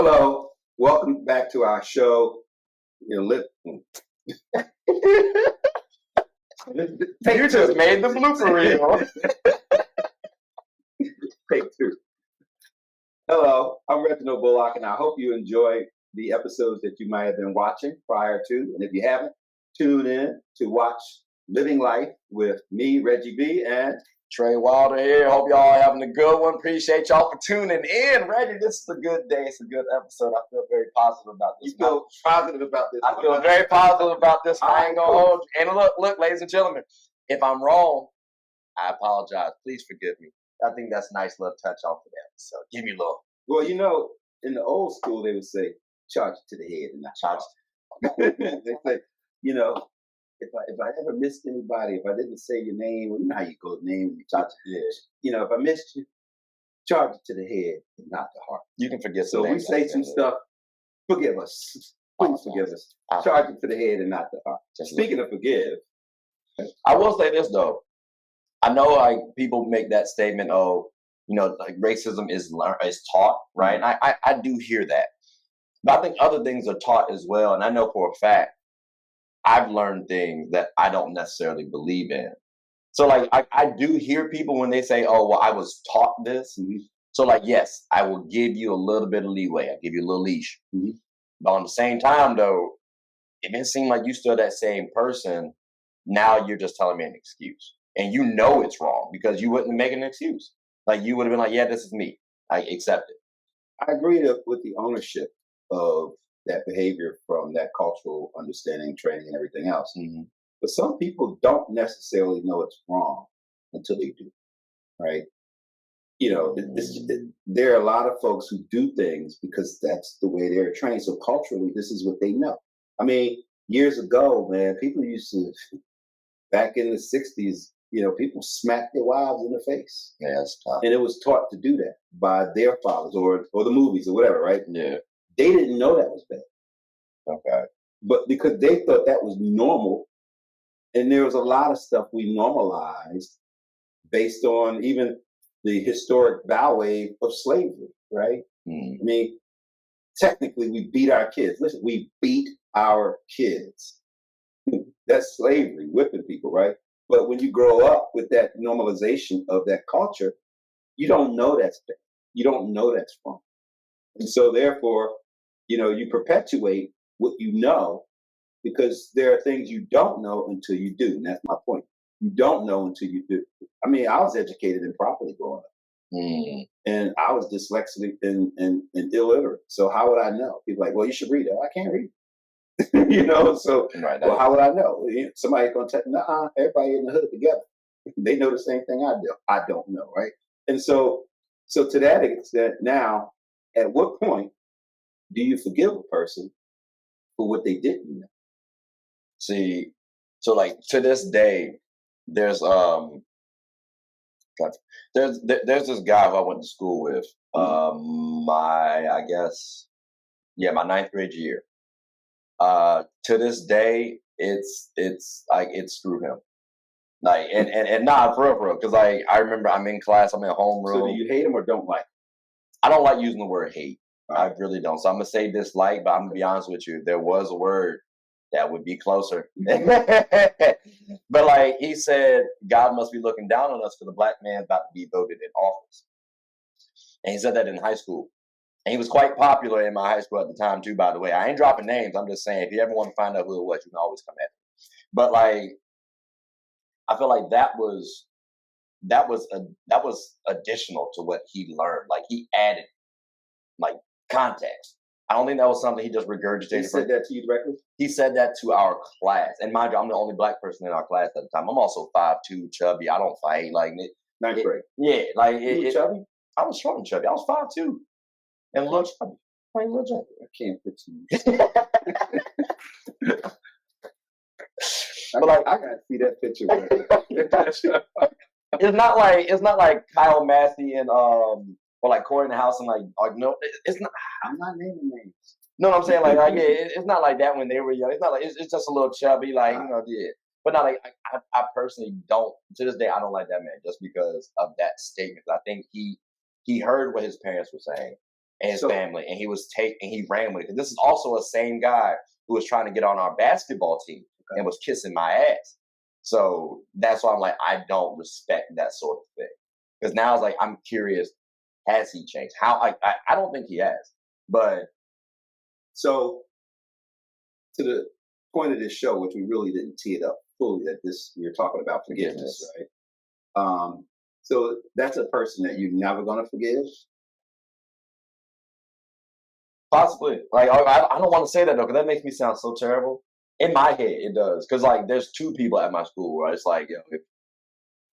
Hello, welcome back to our show. You just made the blooper reel. Take two. Hello, I'm Reginald Bullock, and I hope you enjoy the episodes that you might have been watching prior to. And if you haven't, tune in to watch Living Life with me, Reggie B, and Trey Wilder here. Hope y'all are having a good one. Appreciate y'all for tuning in. Reggie, this is a good day. It's a good episode. I feel very positive about this. You feel positive about this? I feel very positive about this. I ain't gonna hold you. And look, ladies and gentlemen, if I'm wrong, I apologize. Please forgive me. I think that's a nice little touch off of that. So give me a little. Well, you know, in the old school, they would say, charge it to the head and not charge it. They say, you know, if I ever missed anybody, if I didn't say your name, well, you know how you go name and you charge it to the head. You know, if I missed you, charge it to the head and not the heart. You can forget. So we say some stuff. Forgive us. Please forgive us. Charge it to the head and not the heart. Speaking of forgive, I will say this though. I know like people make that statement, oh, you know, like racism is taught, right? And I do hear that. But I think other things are taught as well. And I know for a fact, I've learned things that I don't necessarily believe in. So like I do hear people when they say, oh, well, I was taught this. Mm-hmm. So like, yes, I will give you a little bit of leeway. I'll give you a little leash. Mm-hmm. But on the same time, though, if it seems like you still that same person, now you're just telling me an excuse. And you know it's wrong because you wouldn't make an excuse. Like you would have been like, yeah, this is me. I accept it. I agree with the ownership of that behavior from that cultural understanding, training, and everything else. Mm-hmm. But some people don't necessarily know it's wrong until they do, right? You know, there are a lot of folks who do things because that's the way they're trained. So culturally, this is what they know. I mean, years ago, man, people used to, back in the 60s, you know, people smacked their wives in the face. Yeah, that's tough. And it was taught to do that by their fathers or the movies or whatever, right? Yeah. They didn't know that was bad. Okay. But because they thought that was normal, and there was a lot of stuff we normalized based on even the historic bow wave of slavery, right? Mm. I mean, technically, we beat our kids. Listen, we beat our kids. That's slavery, whipping people, right? But when you grow up with that normalization of that culture, you don't know that's bad. You don't know that's wrong. And so therefore, you know, you perpetuate what you know because there are things you don't know until you do. And that's my point. You don't know until you do. I mean, I was educated improperly growing up. Mm. And I was dyslexic and illiterate. So how would I know? People are like, well, you should read it. I can't read. You know, so right, well, how would I know? Somebody's gonna tell everybody in the hood together. They know the same thing I do. I don't know, right? And so to that extent, now, at what point do you forgive a person for what they didn't know? See, so like to this day, there's this guy who I went to school with. My ninth grade year. To this day, it's like it screwed him. Like and nah, for real, because like I remember I'm in class, I'm in homeroom. So do you hate him or don't like him? I don't like using the word hate. I really don't. So I'm gonna say dislike, but I'm gonna be honest with you. There was a word that would be closer. But like he said, God must be looking down on us because the black man's about to be voted in office. And he said that in high school. And he was quite popular in my high school at the time too, by the way. I ain't dropping names. I'm just saying, if you ever want to find out who it was, you can always come at me. But like, I feel like that was additional to what he learned. Like he added like context. I don't think that was something he just regurgitated. He said that to you directly? He said that to our class. And mind you, I'm the only black person in our class at the time. I'm also 5'2", chubby. I don't fight. Like ninth grade. Yeah, like you were chubby? I was short and chubby. I was 5'2". And a little chubby. Like a little chubby. I can't picture you. But like, I gotta see that picture. It's not like Kyle Massey and or like Corey in the House and like no, it's not. I'm not naming names. No, I'm saying like yeah, it's not like that when they were young. It's not like it's just a little chubby, like you know, yeah. But not like I personally don't. To this day, I don't like that man just because of that statement. I think he heard what his parents were saying, and his family, and he ran with it. This is also a same guy who was trying to get on our basketball team and was kissing my ass. So that's why I'm like, I don't respect that sort of thing. Because now it's like, I'm curious, has he changed? How I don't think he has. But so to the point of this show, which we really didn't tee it up fully, that we're talking about forgiveness, right? So that's a person that you're never gonna forgive. Possibly. Like I don't want to say that though, because that makes me sound so terrible. In my head, it does. Because like there's two people at my school where it's like,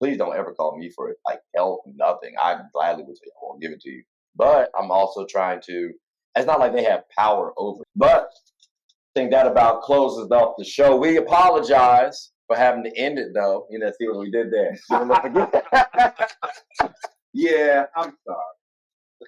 please don't ever call me for it. Like help, nothing. I gladly would say I won't give it to you. But I'm also trying to. It's not like they have power over it. But I think that about closes off the show. We apologize for having to end it though. See what we did there. Yeah, I'm sorry.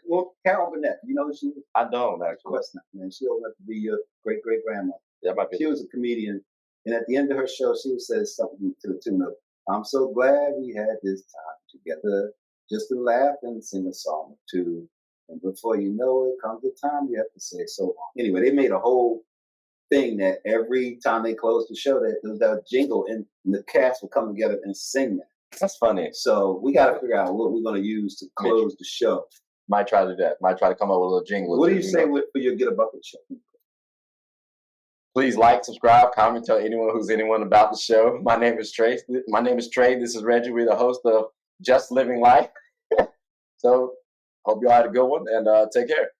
Well, Carol Burnett, you know she was? I don't actually. Of course not, man. She old enough to be your great grandmother. That might be. She was a comedian, and at the end of her show, she would say something to the tune of, "I'm so glad we had this time together, just to laugh and sing a song or two. And before you know it, comes the time you have to say so long." Anyway, they made a whole thing that every time they closed the show, that there was that jingle, and the cast would come together and sing that. That's funny. So we got to figure out what we're going to use to close the show. Might try to do that. Might try to come up with a little jingle. What do you say for your Get a Bucket show? Please like, subscribe, comment, tell anyone about the show. My name is Trey. This is Reggie. We're the host of Just Living Life. So hope you all had a good one, and take care.